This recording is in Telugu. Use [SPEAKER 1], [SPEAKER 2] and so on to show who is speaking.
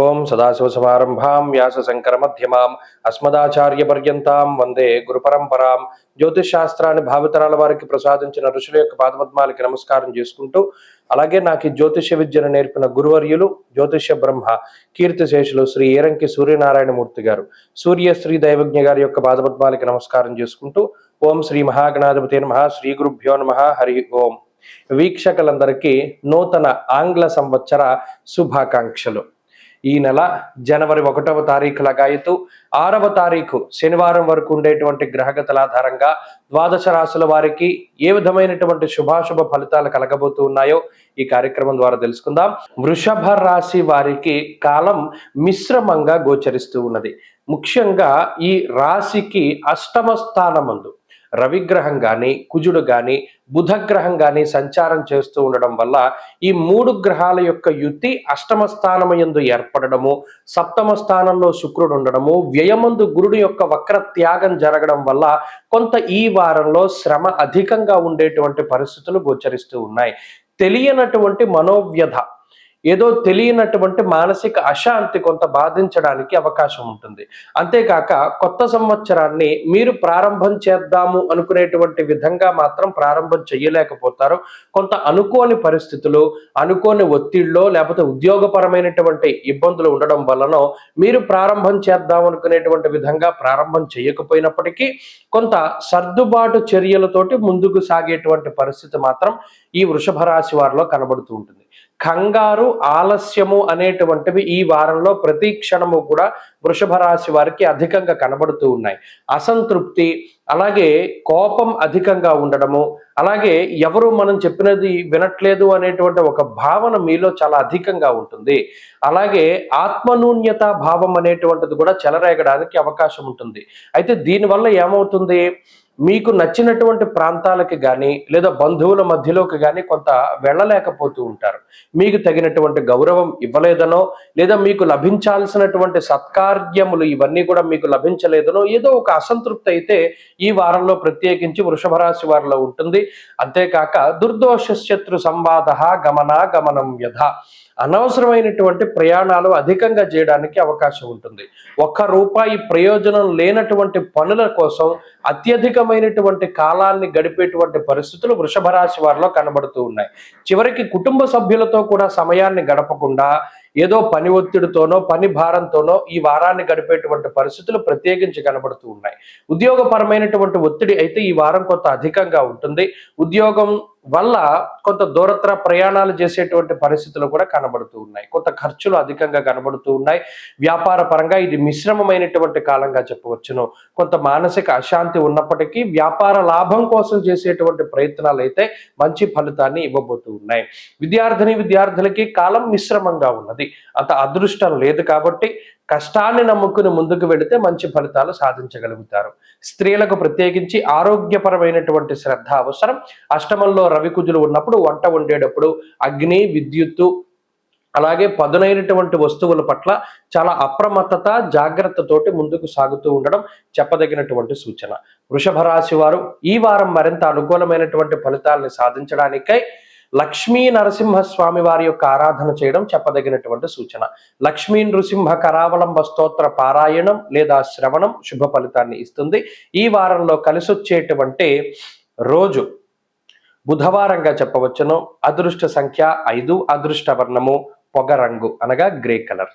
[SPEAKER 1] ఓం సదాశివసమారంభాం వ్యాసశంకరమధ్యమాం అస్మదాచార్యపర్యంతాం వందే గురుపరంపరాం. జ్యోతిష్ శాస్త్రాన్ని భావితరాల వారికి ప్రసాదించిన ఋషుల యొక్క పాదపద్మాలకి నమస్కారం చేసుకుంటూ, అలాగే నాకు ఈ జ్యోతిష విద్యను నేర్పిన గురువర్యులు జ్యోతిష బ్రహ్మ కీర్తిశేషులు శ్రీ ఏరంకి సూర్యనారాయణమూర్తి గారు, సూర్యశ్రీ దైవజ్ఞ గారి యొక్క పాదపద్మాలకి నమస్కారం చేసుకుంటూ, ఓం శ్రీ మహాగణాధిపతే నమః, శ్రీ గురుభ్యో నమః, హరి ఓం. వీక్షకులందరికీ నూతన ఆంగ్ల సంవత్సర శుభాకాంక్షలు. ఈ నెల జనవరి 1వ తారీఖు లగాయతు 6వ తారీఖు శనివారం వరకు ఉండేటువంటి గ్రహగతుల ఆధారంగా ద్వాదశ రాశుల వారికి ఏ విధమైనటువంటి శుభాశుభ ఫలితాలు కలగబోతూ ఉన్నాయో ఈ కార్యక్రమం ద్వారా తెలుసుకుందాం. వృషభ రాశి వారికి కాలం మిశ్రమంగా గోచరిస్తూ ఉన్నది. ముఖ్యంగా ఈ రాశికి అష్టమ స్థానమందు రవిగ్రహం కానీ, కుజుడు కానీ, బుధగ్రహం కానీ సంచారం చేస్తూ ఉండడం వల్ల ఈ 3 గ్రహాల యొక్క యుతి అష్టమ స్థానమయందు ఏర్పడము, సప్తమ స్థానంలో శుక్రుడు ఉండడము, వ్యయమందు గురుడు యొక్క వక్ర త్యాగం జరగడం వల్ల కొంత ఈ వారంలో శ్రమ అధికంగా ఉండేటువంటి పరిస్థితులు గోచరిస్తూ ఉన్నాయి. తెలియనటువంటి మనోవ్యధ, ఏదో తెలియనటువంటి మానసిక అశాంతి కొంత బాధించడానికి అవకాశం ఉంటుంది. అంతేకాక కొత్త సంవత్సరాన్ని మీరు ప్రారంభం చేద్దాము అనుకునేటువంటి విధంగా మాత్రం ప్రారంభం చేయలేకపోతారు. కొంత అనుకోని పరిస్థితులు, అనుకోని ఒత్తిళ్ళలో, లేకపోతే ఉద్యోగపరమైనటువంటి ఇబ్బందులు ఉండడం వలన మీరు ప్రారంభం చేద్దాం అనుకునేటువంటి విధంగా ప్రారంభం చేయకపోయినప్పటికీ కొంత సర్దుబాటు చర్యలతోటి ముందుకు సాగేటువంటి పరిస్థితి మాత్రం ఈ వృషభ రాశి వారిలో కనబడుతూ ఉంటుంది. కంగారు, ఆలస్యము అనేటువంటివి ఈ వారంలో ప్రతి క్షణము కూడా వృషభ రాశి వారికి అధికంగా కనబడుతూ ఉన్నాయి. అసంతృప్తి, అలాగే కోపం అధికంగా ఉండడము, అలాగే ఎవరు మనం చెప్పినది వినట్లేదు అనేటువంటి ఒక భావన మీలో చాలా అధికంగా ఉంటుంది. అలాగే ఆత్మన్యూన్యత భావం అనేటువంటిది కూడా చెలరేగడానికి అవకాశం ఉంటుంది. అయితే దీనివల్ల ఏమవుతుంది, మీకు నచ్చినటువంటి ప్రాంతాలకి కానీ లేదా బంధువుల మధ్యలోకి కానీ కొంత వెళ్ళలేకపోతూ ఉంటారు. మీకు తగినటువంటి గౌరవం ఇవ్వలేదనో, లేదా మీకు లభించాల్సినటువంటి సత్కార్యములు ఇవన్నీ కూడా మీకు లభించలేదనో ఏదో ఒక అసంతృప్తి అయితే ఈ వారంలో ప్రత్యేకించి వృషభ రాశి వారిలో ఉంటుంది. అంతేకాక దుర్దోష శత్రు సంవాద గమనం వ్యధ, అనవసరమైనటువంటి ప్రయాణాలు అధికంగా చేయడానికి అవకాశం ఉంటుంది. ₹1 ప్రయోజనం లేనటువంటి పనుల కోసం అత్యధికమైనటువంటి కాలాన్ని గడిపేటువంటి పరిస్థితులు వృషభ రాశి వారిలో కనబడుతూ ఉన్నాయి. చివరికి కుటుంబ సభ్యులతో కూడా సమయాన్ని గడపకుండా ఏదో పని ఒత్తిడితోనో, పని భారంతోనో ఈ వారాన్ని గడిపేటువంటి పరిస్థితులు ప్రత్యేకించి కనబడుతూ ఉన్నాయి. ఉద్యోగపరమైనటువంటి ఒత్తిడి అయితే ఈ వారం కొంత అధికంగా ఉంటుంది. ఉద్యోగం వల్ల కొంత దూరత్ర ప్రయాణాలు చేసేటువంటి పరిస్థితులు కూడా కనబడుతూ ఉన్నాయి. కొంత ఖర్చులు అధికంగా కనబడుతూ ఉన్నాయి. వ్యాపార పరంగా ఇది మిశ్రమమైనటువంటి కాలంగా చెప్పవచ్చును. కొంత మానసిక అశాంతి ఉన్నప్పటికీ వ్యాపార లాభం కోసం చేసేటువంటి ప్రయత్నాలు అయితే మంచి ఫలితాన్ని ఇవ్వబోతూ ఉన్నాయి. విద్యార్థులకి కాలం మిశ్రమంగా ఉన్నది. అంత అదృష్టం లేదు కాబట్టి కష్టాన్ని నమ్ముకుని ముందుకు వెళితే మంచి ఫలితాలు సాధించగలుగుతారు. స్త్రీలకు ప్రత్యేకించి ఆరోగ్యపరమైనటువంటి శ్రద్ధ అవసరం. అష్టమంలో రవికుజులు ఉన్నప్పుడు వంట వండేటప్పుడు అగ్ని, విద్యుత్తు, అలాగే పదునైనటువంటి వస్తువుల పట్ల చాలా అప్రమత్తత, జాగ్రత్తతోటి ముందుకు సాగుతూ ఉండడం చెప్పదగినటువంటి సూచన. వృషభ రాశి వారు ఈ వారం మరింత అనుకూలమైనటువంటి ఫలితాలను సాధించడానికై లక్ష్మీ నరసింహస్వామి వారి యొక్క ఆరాధన చేయడం చెప్పదగినటువంటి సూచన. లక్ష్మీ నృసింహ కరావలంబ స్తోత్ర పారాయణం లేదా శ్రవణం శుభ ఫలితాన్ని ఇస్తుంది. ఈ వారంలో కలిసొచ్చేటువంటి రోజు బుధవారంగా చెప్పవచ్చును. అదృష్ట సంఖ్య 5, అదృష్ట వర్ణము పొగ రంగు అనగా గ్రే కలర్.